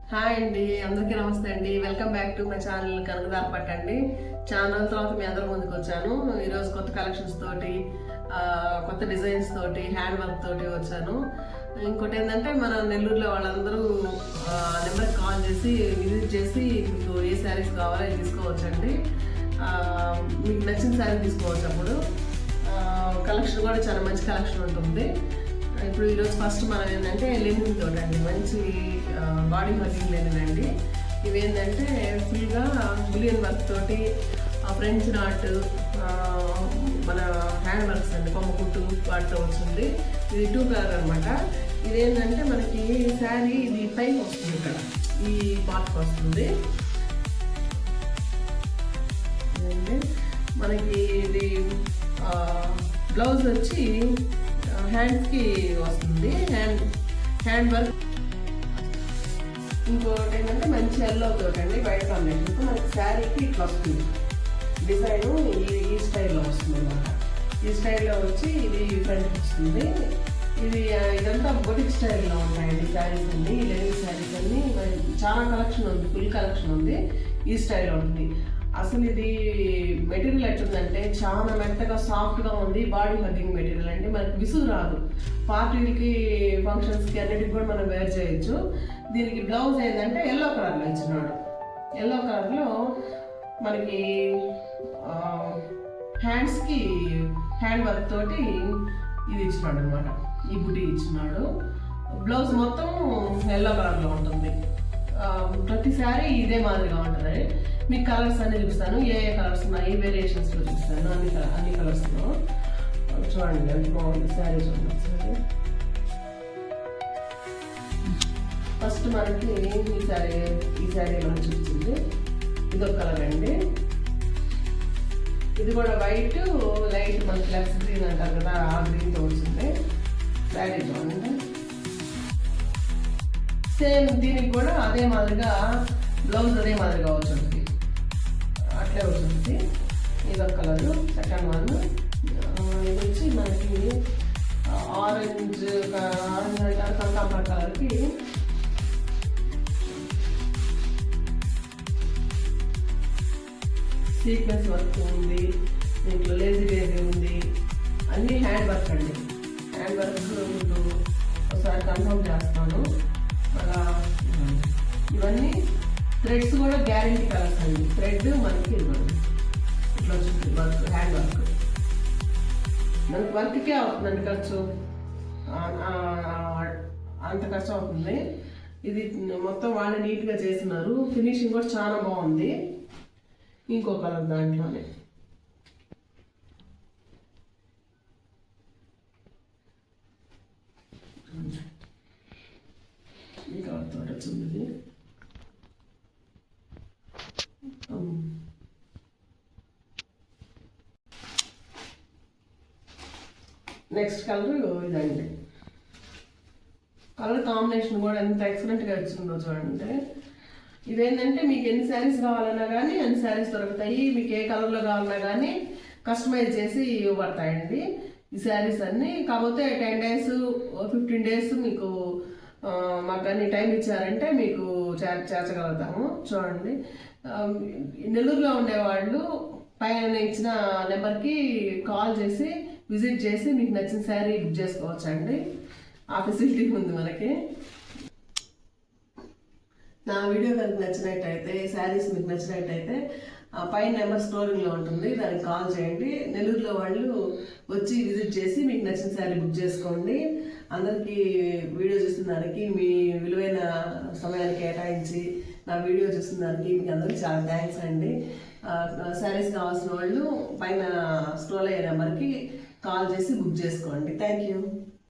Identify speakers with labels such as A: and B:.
A: Hi అండి, అందరికీ నమస్తే అండి. Welcome back to my channel Kanakadhara పట్టు అండి. చాలా రోజుల తర్వాత మీ అందరి ముందుకు వచ్చాను. ఈరోజు కొత్త కలెక్షన్స్ తోటి, కొత్త డిజైన్స్ తోటి, హ్యాండ్ వర్క్ తోటి వచ్చాను. ఇంకోటి ఏంటంటే మన నెల్లూరులో వాళ్ళందరూ నెంబర్కి కాల్ చేసి విజిట్ చేసి మీకు ఏ శారీస్ కావాలో అది తీసుకోవచ్చండి. మీకు నచ్చిన శారీ తీసుకోవచ్చు. అప్పుడు కలెక్షన్ కూడా చాలా మంచి కలెక్షన్ ఉంటుంది. ఇప్పుడు ఈరోజు ఫస్ట్ మనం ఏంటంటే లెనిన్ తోటి అండి, మంచి బాడీ వర్కింగ్ లెనిన్ అండి. ఇవేంటంటే ఫుల్గా బులియన్ వర్క్ తోటి, ఫ్రెంచ్ నాట్, మన హ్యాండ్ వర్క్స్ అండి, కొమ్మ కుట్టు వాటితో వచ్చింది. ఇది 2 కలర్ అనమాట. ఇదేంటంటే మనకి శారీ ఇది పైకి వస్తుంది, ఇక్కడ ఈ పార్ట్కి వస్తుంది. మనకి ఇది బ్లౌజ్ వచ్చి హ్యాండ్స్కి వస్తుంది, హ్యాండ్ వర్క్. ఇంకోటి ఏంటంటే మంచి ఎల్లో తోటి అండి, వైట్ కాంబినేషన్తో మనకి శారీకి ఇట్లా వస్తుంది డిజైన్. ఈ స్టైల్లో వస్తుంది అనమాట. ఈ స్టైల్లో వచ్చి ఇది ఫ్రంట్కి వస్తుంది. ఇదంతా బొటిక్ స్టైల్లో ఉంటాయండి శారీస్ అన్ని, లెనిన్ శారీస్ అన్ని. చాలా కలెక్షన్ ఉంది, ఫుల్ కలెక్షన్ ఉంది. ఈ స్టైల్లో ఉంటుంది. అసలు ఇది మెటీరియల్ ఎట్లుందంటే చాలా మెత్తగా సాఫ్ట్గా ఉంది. బాడీ హగ్గింగ్ మెటీరియల్ అండి, మనకి విసుగు రాదు. పార్టీలకి, ఫంక్షన్స్కి అన్నిటికి కూడా మనం వేర్ చేయొచ్చు. దీనికి బ్లౌజ్ ఏంటంటే ఎల్లో కలర్లో ఇచ్చినాడు. ఎల్లో కలర్లో మనకి హ్యాండ్స్కి హ్యాండ్ వర్క్ తోటి ఇది ఇచ్చినాడు అనమాట. ఈ బుటీ ఇచ్చినాడు. బ్లౌజ్ మొత్తం ఎల్లో కలర్లో ఉంటుంది. ప్రతి శారీ ఇదే మాదిరిగా ఉంటుంది. మీకు కలర్స్ అన్ని చూపిస్తాను, ఏ కలర్స్ ఉన్నాయి, వేరియేషన్స్లో చూపిస్తాను. అన్ని కలర్స్లో చూడండి ఎంత బాగుంది శారీ. చూడండి ఒకసారి. ఫస్ట్ మనకి ఈ శారీ మనం చూపించింది ఇదొక కలర్ అండి. ఇది కూడా వైట్ లైట్, మనకి లెక్స్ గ్రీన్ అంటారు కదా, ఆ గ్రీన్తో వచ్చింది శారీ. చూడండి సేమ్ దీనికి కూడా అదే మాదిరిగా బ్లౌజ్ అదే మాదిరిగా వచ్చింది, అట్లే వచ్చింది. ఇదొక కలరు, సెకండ్ వన్. ఇది వచ్చి మనకి ఆరెంజ్ అంటారు, కనకాంబర కలర్కి సీక్వెన్స్ వర్క్ ఉంది, దీంట్లో లేజీ బేబీ ఉంది. అన్నీ హ్యాండ్ వర్క్ అండి. హ్యాండ్ వర్క్ మీకు ఒకసారి కన్ఫర్మ్ చేస్తాను. అలా ఇవన్నీ థ్రెడ్స్ కూడా గ్యారెంటీ కలర్స్ అండి. థ్రెడ్ మనకి ఇవ్వండి ఇట్లా వచ్చింది వర్క్, హ్యాండ్ వర్క్. మనకి వర్క్కే అవుతుందండి ఖర్చు, అంత ఖర్చు అవుతుంది. ఇది మొత్తం వాళ్ళు నీట్గా చేస్తున్నారు. ఫినిషింగ్ కూడా చాలా బాగుంది. ఇంకో కలర్ దాంట్లోనే ఈ కలర్ తోట వచ్చింది. నెక్స్ట్ కలర్ ఇదండి. కలర్ కాంబినేషన్ కూడా ఎంత ఎక్సలెంట్గా వచ్చిందో చూడండి. ఇదేంటంటే మీకు ఎన్ని శారీస్ కావాలన్నా కానీ అన్ని శారీస్ దొరుకుతాయి. మీకు ఏ కలర్లో కావాలన్నా కానీ కస్టమైజ్ చేసి ఇవ్వబడతాయండి ఈ శారీస్ అన్నీ. కాకపోతే 10 days 15 days మీకు మాకు అన్ని టైం ఇచ్చారంటే మీకు చేర్చగలుగుతాము. చూడండి, నెల్లూరులో ఉండేవాళ్ళు పైన ఇచ్చిన నెంబర్కి కాల్ చేసి విజిట్ చేసి మీకు నచ్చిన శారీ బుక్ చేసుకోవచ్చు అండి. ఆ ఫెసిలిటీ ఉంది మనకి. నా వీడియో కనుక నచ్చినట్టయితే, శారీస్ మీకు నచ్చినట్టయితే పైన నెంబర్ స్టోరీలో ఉంటుంది, దానికి కాల్ చేయండి. నెల్లూరులో వాళ్ళు వచ్చి విజిట్ చేసి మీకు నచ్చిన శారీ బుక్ చేసుకోండి. అందరికీ వీడియో చూస్తున్న దానికి, మీ విలువైన సమయాన్ని కేటాయించి నా వీడియో చూస్తున్న దానికి మీకు అందరికీ చాలా థ్యాంక్స్ అండి. శారీస్ కావాల్సిన వాళ్ళు పైన స్క్రోల్ అయ్యే నెంబర్కి కాల్ చేసి బుక్ చేసుకోండి. Thank you.